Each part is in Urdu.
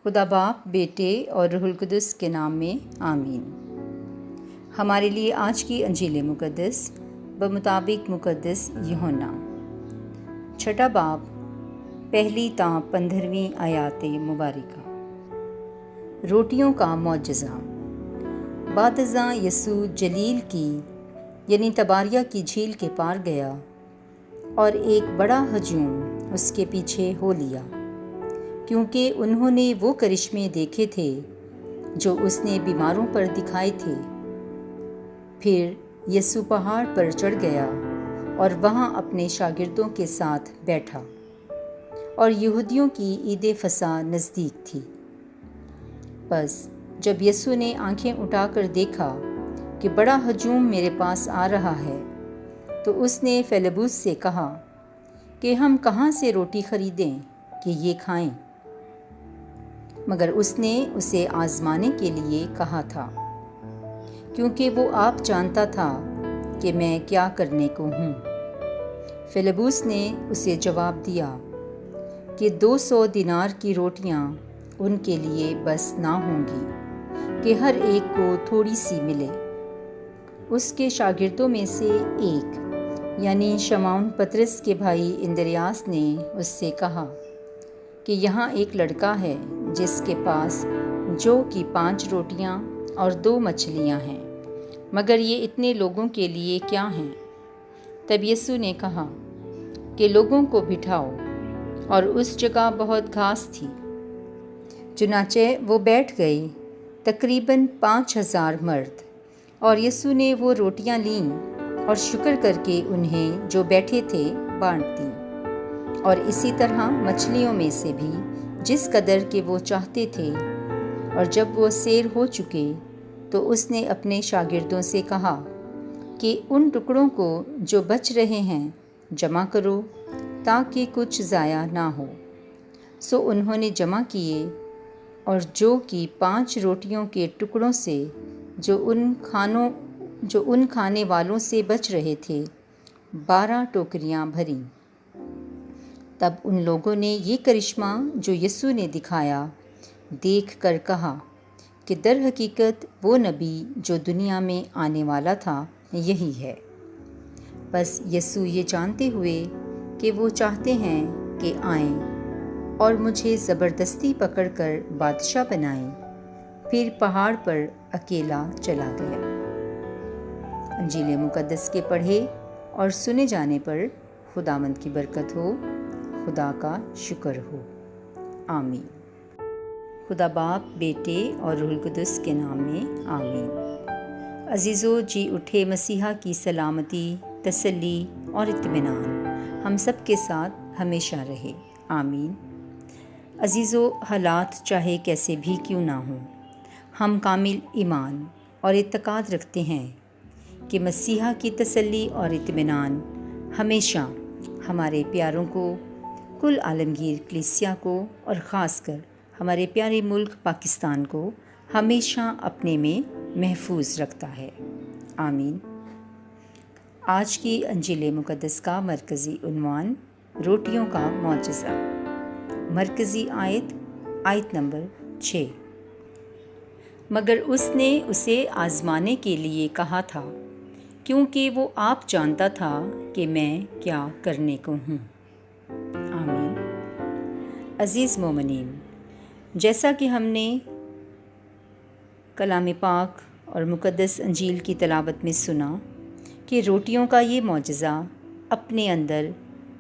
خدا باپ، بیٹے اور روح القدس کے نام میں آمین۔ ہمارے لیے آج کی انجیل مقدس بمطابق مقدس یوحنا، چھٹا باب، پہلی تا 15ویں آیات مبارکہ۔ روٹیوں کا معجزہ۔ بعد ازاں یسوع جلیل کی یعنی تباریہ کی جھیل کے پار گیا اور ایک بڑا ہجوم اس کے پیچھے ہو لیا، کیونکہ انہوں نے وہ کرشمے دیکھے تھے جو اس نے بیماروں پر دکھائے تھے۔ پھر یسوع پہاڑ پر چڑھ گیا اور وہاں اپنے شاگردوں کے ساتھ بیٹھا، اور یہودیوں کی عید فصح نزدیک تھی۔ بس جب یسوع نے آنکھیں اٹھا کر دیکھا کہ بڑا ہجوم میرے پاس آ رہا ہے، تو اس نے فیلبوس سے کہا کہ ہم کہاں سے روٹی خریدیں کہ یہ کھائیں؟ مگر اس نے اسے آزمانے کے لیے کہا تھا، کیونکہ وہ آپ جانتا تھا کہ میں کیا کرنے کو ہوں۔ فیلبوس نے اسے جواب دیا کہ 200 دینار کی روٹیاں ان کے لیے بس نہ ہوں گی کہ ہر ایک کو تھوڑی سی ملے۔ اس کے شاگردوں میں سے ایک یعنی شمعون پطرس کے بھائی اندریاس نے اس سے کہا کہ یہاں ایک لڑکا ہے جس کے پاس جو کہ 5 روٹیاں اور 2 مچھلیاں ہیں، مگر یہ اتنے لوگوں کے لیے کیا ہیں؟ تب یسوع نے کہا کہ لوگوں کو بٹھاؤ، اور اس جگہ بہت گھاس تھی۔ چنانچہ وہ بیٹھ گئے، تقریباً 5000 مرد، اور یسوع نے وہ روٹیاں لیں اور شکر کر کے انہیں جو بیٹھے تھے بانٹ دیں، اور اسی طرح مچھلیوں میں سے بھی جس قدر کہ وہ چاہتے تھے۔ اور جب وہ سیر ہو چکے تو اس نے اپنے شاگردوں سے کہا کہ ان ٹکڑوں کو جو بچ رہے ہیں جمع کرو، تاکہ کچھ ضائع نہ ہو۔ سو انہوں نے جمع کیے، اور جو کہ 5 روٹیوں کے ٹکڑوں سے جو ان کھانے والوں سے بچ رہے تھے 12 ٹوکریاں بھریں۔ تب ان لوگوں نے یہ کرشمہ جو یسوع نے دکھایا دیکھ کر کہا کہ در حقیقت وہ نبی جو دنیا میں آنے والا تھا یہی ہے۔ بس یسوع یہ جانتے ہوئے کہ وہ چاہتے ہیں کہ آئیں اور مجھے زبردستی پکڑ کر بادشاہ بنائیں، پھر پہاڑ پر اکیلا چلا گیا۔ انجیل مقدس کے پڑھے اور سنے جانے پر خداوند کی برکت ہو، خدا کا شکر ہو، آمین۔ خدا باپ، بیٹے اور روح القدس کے نام میں آمین۔ عزیزو، جی اٹھے مسیحا کی سلامتی، تسلی اور اطمینان ہم سب کے ساتھ ہمیشہ رہے، آمین۔ عزیزو، حالات چاہے کیسے بھی کیوں نہ ہوں، ہم کامل ایمان اور اعتقاد رکھتے ہیں کہ مسیحا کی تسلی اور اطمینان ہمیشہ ہمارے پیاروں کو، کل عالمگیر کلیسیا کو، اور خاص کر ہمارے پیارے ملک پاکستان کو ہمیشہ اپنے میں محفوظ رکھتا ہے، آمین۔ آج کی انجیل مقدس کا مرکزی عنوان روٹیوں کا معجزہ۔ مرکزی آیت نمبر 6۔ مگر اس نے اسے آزمانے کے لیے کہا تھا، کیونکہ وہ آپ جانتا تھا کہ میں کیا کرنے کو ہوں، آمین۔ عزیز مومنین، جیسا کہ ہم نے کلام پاک اور مقدس انجیل کی تلاوت میں سنا کہ روٹیوں کا یہ معجزہ اپنے اندر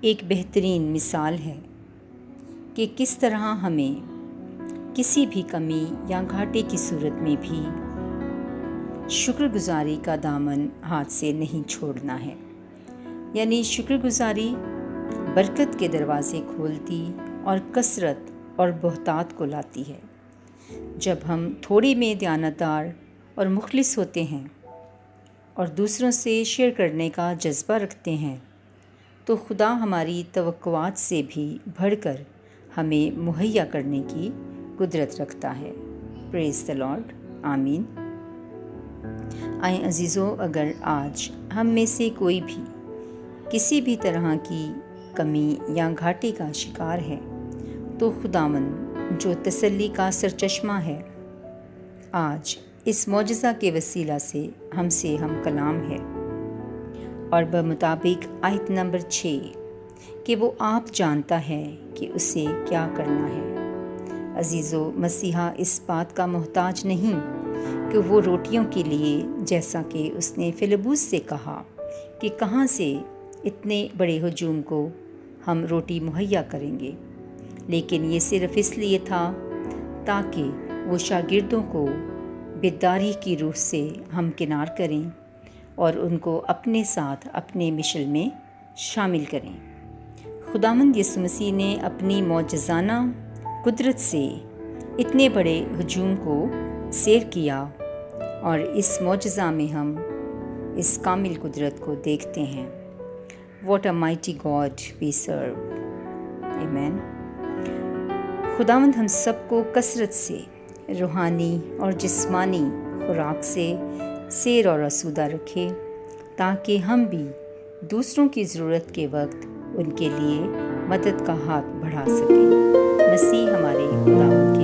ایک بہترین مثال ہے کہ کس طرح ہمیں کسی بھی کمی یا گھاٹے کی صورت میں بھی شکر گزاری کا دامن ہاتھ سے نہیں چھوڑنا ہے، یعنی شکر گزاری برکت کے دروازے کھولتی اور کثرت اور بہتات کو لاتی ہے۔ جب ہم تھوڑے میں دیانتدار اور مخلص ہوتے ہیں اور دوسروں سے شیئر کرنے کا جذبہ رکھتے ہیں، تو خدا ہماری توقعات سے بھی بڑھ کر ہمیں مہیا کرنے کی قدرت رکھتا ہے۔ پریز دی لارڈ، آمین۔ آئیں عزیزو، اگر آج ہم میں سے کوئی بھی کسی بھی طرح کی کمی یا گھاٹے کا شکار ہے تو خداوند جو تسلی کا سرچشمہ ہے، آج اس معجزہ کے وسیلہ سے ہم سے ہم کلام ہے، اور بمطابق آیت نمبر 6 کہ وہ آپ جانتا ہے کہ اسے کیا کرنا ہے۔ عزیزو، مسیحا اس بات کا محتاج نہیں کہ وہ روٹیوں کے لیے، جیسا کہ اس نے فلبوس سے کہا کہ کہاں سے اتنے بڑے ہجوم کو ہم روٹی مہیا کریں گے، لیکن یہ صرف اس لیے تھا تاکہ وہ شاگردوں کو بیداری کی روح سے ہمکنار کریں اور ان کو اپنے ساتھ اپنے مشن میں شامل کریں۔ خداوند یسوع مسیح نے اپنی معجزانہ قدرت سے اتنے بڑے ہجوم کو سیر کیا، اور اس معجزہ میں ہم اس کامل قدرت کو دیکھتے ہیں۔ What a mighty God we serve. Amen. خداوند ہم سب کو کثرت سے روحانی اور جسمانی خوراک سے سیر اور آسودہ رکھے، تاکہ ہم بھی دوسروں کی ضرورت کے وقت ان کے لیے مدد کا ہاتھ بڑھا سکیں۔ مسیح ہمارے خداوند